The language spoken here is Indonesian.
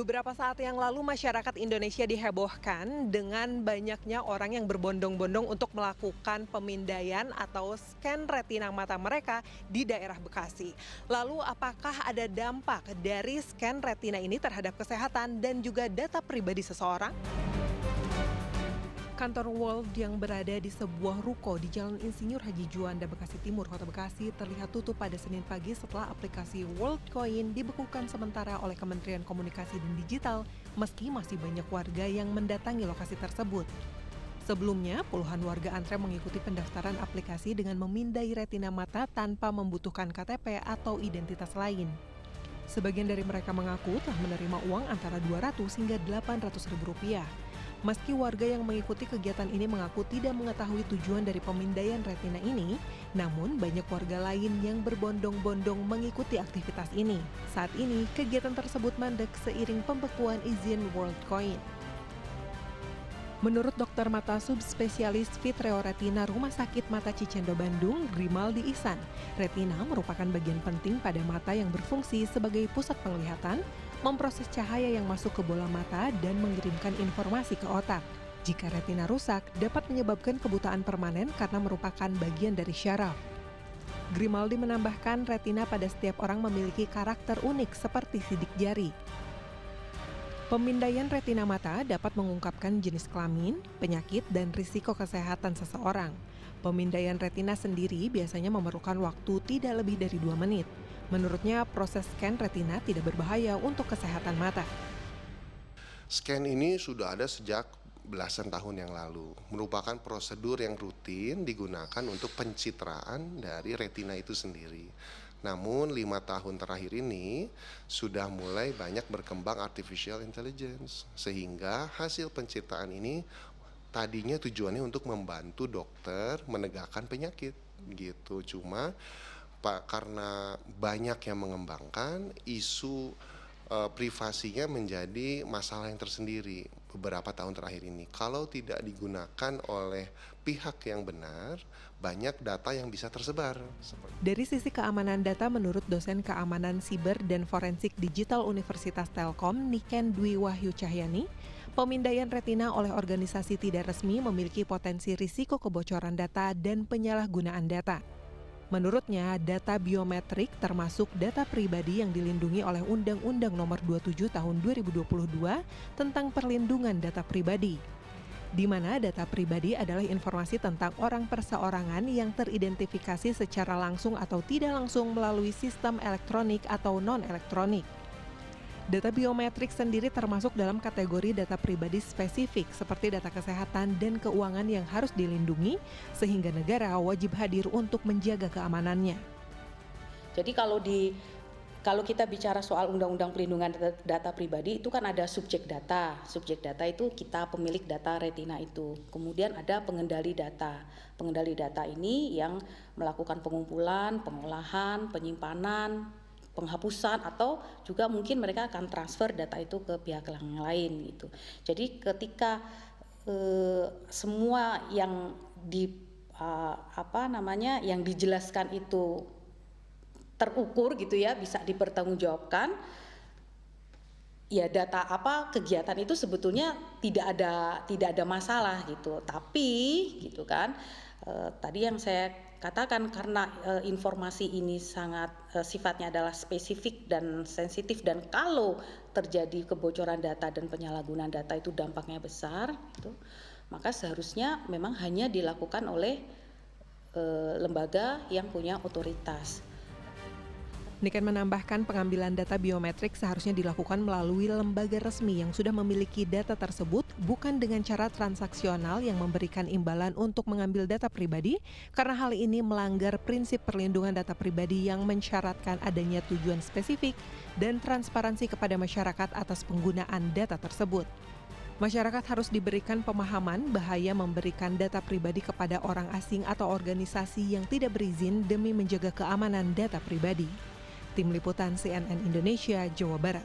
Beberapa saat yang lalu masyarakat Indonesia dihebohkan dengan banyaknya orang yang berbondong-bondong untuk melakukan pemindaian atau scan retina mata mereka di daerah Bekasi. Lalu apakah ada dampak dari scan retina ini terhadap kesehatan dan juga data pribadi seseorang? Kantor World yang berada di sebuah ruko di Jalan Insinyur Haji Juanda, Bekasi Timur, Kota Bekasi terlihat tutup pada Senin pagi setelah aplikasi WorldCoin dibekukan sementara oleh Kementerian Komunikasi dan Digital meski masih banyak warga yang mendatangi lokasi tersebut. Sebelumnya, puluhan warga antre mengikuti pendaftaran aplikasi dengan memindai retina mata tanpa membutuhkan KTP atau identitas lain. Sebagian dari mereka mengaku telah menerima uang antara Rp200 hingga Rp800.000. Meski warga yang mengikuti kegiatan ini mengaku tidak mengetahui tujuan dari pemindaian retina ini, namun banyak warga lain yang berbondong-bondong mengikuti aktivitas ini. Saat ini, kegiatan tersebut mandek seiring pembekuan izin WorldCoin. Menurut dokter mata subspesialis Vitreoretina Rumah Sakit Mata Cicendo Bandung, Grimaldi Ihsan, retina merupakan bagian penting pada mata yang berfungsi sebagai pusat penglihatan, memproses cahaya yang masuk ke bola mata dan mengirimkan informasi ke otak. Jika retina rusak, dapat menyebabkan kebutaan permanen karena merupakan bagian dari syaraf. Grimaldi menambahkan retina pada setiap orang memiliki karakter unik seperti sidik jari. Pemindaian retina mata dapat mengungkapkan jenis kelamin, penyakit, dan risiko kesehatan seseorang. Pemindaian retina sendiri biasanya memerlukan waktu tidak lebih dari 2 menit. Menurutnya, proses scan retina tidak berbahaya untuk kesehatan mata. Scan ini sudah ada sejak belasan tahun yang lalu. Merupakan prosedur yang rutin digunakan untuk pencitraan dari retina itu sendiri. Namun 5 tahun terakhir ini sudah mulai banyak berkembang artificial intelligence. Sehingga hasil pencitraan ini tadinya tujuannya untuk membantu dokter menegakkan penyakit gitu. Cuma karena banyak yang mengembangkan, isu privasinya menjadi masalah yang tersendiri beberapa tahun terakhir ini. Kalau tidak digunakan oleh pihak yang benar, banyak data yang bisa tersebar. Dari sisi keamanan data, menurut dosen keamanan siber dan forensik digital Universitas Telkom, Niken Dwi Wahyu Cahyani, pemindaian retina oleh organisasi tidak resmi memiliki potensi risiko kebocoran data dan penyalahgunaan data. Menurutnya, data biometrik termasuk data pribadi yang dilindungi oleh Undang-Undang Nomor 27 Tahun 2022 tentang perlindungan data pribadi, di mana data pribadi adalah informasi tentang orang perseorangan yang teridentifikasi secara langsung atau tidak langsung melalui sistem elektronik atau non-elektronik. Data biometrik sendiri termasuk dalam kategori data pribadi spesifik seperti data kesehatan dan keuangan yang harus dilindungi, sehingga negara wajib hadir untuk menjaga keamanannya. Jadi kalau kita bicara soal Undang-Undang Perlindungan Data Pribadi, itu kan ada subjek data. Subjek data itu kita pemilik data retina itu. Kemudian ada pengendali data. Pengendali data ini yang melakukan pengumpulan, pengolahan, penyimpanan, penghapusan, atau juga mungkin mereka akan transfer data itu ke pihak yang lain gitu. Jadi ketika semua yang yang dijelaskan itu terukur gitu ya, bisa dipertanggungjawabkan, ya data kegiatan itu sebetulnya tidak ada masalah gitu. Tapi gitu kan, tadi yang saya katakan karena informasi ini sangat sifatnya adalah spesifik dan sensitif, dan kalau terjadi kebocoran data dan penyalahgunaan data itu dampaknya besar gitu, maka seharusnya memang hanya dilakukan oleh lembaga yang punya otoritas. Niken menambahkan pengambilan data biometrik seharusnya dilakukan melalui lembaga resmi yang sudah memiliki data tersebut, bukan dengan cara transaksional yang memberikan imbalan untuk mengambil data pribadi, karena hal ini melanggar prinsip perlindungan data pribadi yang mensyaratkan adanya tujuan spesifik dan transparansi kepada masyarakat atas penggunaan data tersebut. Masyarakat harus diberikan pemahaman bahaya memberikan data pribadi kepada orang asing atau organisasi yang tidak berizin demi menjaga keamanan data pribadi. Tim Liputan CNN Indonesia, Jawa Barat.